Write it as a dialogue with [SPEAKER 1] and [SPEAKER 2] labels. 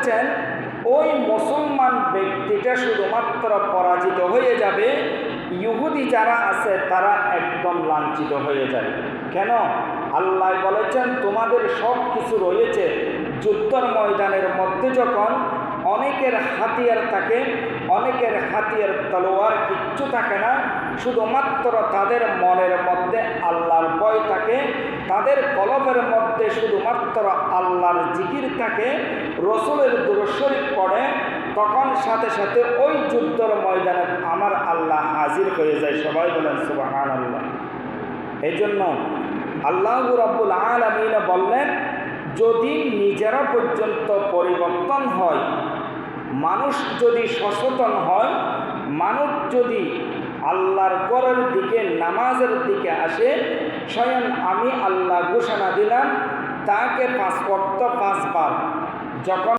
[SPEAKER 1] বলেছেন ওই মুসলমান ব্যক্তিটা শুধুমাত্র পরাজিত হয়ে যাবে, ইহুদি যারা আছে তারা একদম লাঞ্ছিত হয়ে যাবে। কেন? আল্লাহ বলেছেন তোমাদের সব কিছু রয়েছে, যুদ্ধের ময়দানের মধ্যে যখন অনেকের হাতিয়ার থাকে, অনেকের হাতিয়ার তলোয়ার কিচ্ছু থাকে না, শুধুমাত্র তাদের মনের মধ্যে আল্লাহর ভয় থাকে, তাদের কলবের মধ্যে শুধুমাত্র আল্লাহর জিকির থাকে, রসুলের দুরূদ শরীফ পড়ে, তখন সাথে সাথে ওই যুদ্ধের ময়দানে আমার আল্লাহ হাজির হয়ে যায়। সবাই বলেন সুবহানাল্লাহ। এই জন্য আল্লাহ রাব্বুল আলামিন বললেন, যদি নিজেরা পর্যন্ত পরিবর্তন হয়, মানুষ যদি সচেতন হয়, মানুষ যদি আল্লাহর ঘরের দিকে নামাজের দিকে আসে, স্বয়ং আমি আল্লাহ ঘোষণা দিলাম তাকে 5 ওয়াক্ত 5 বার যখন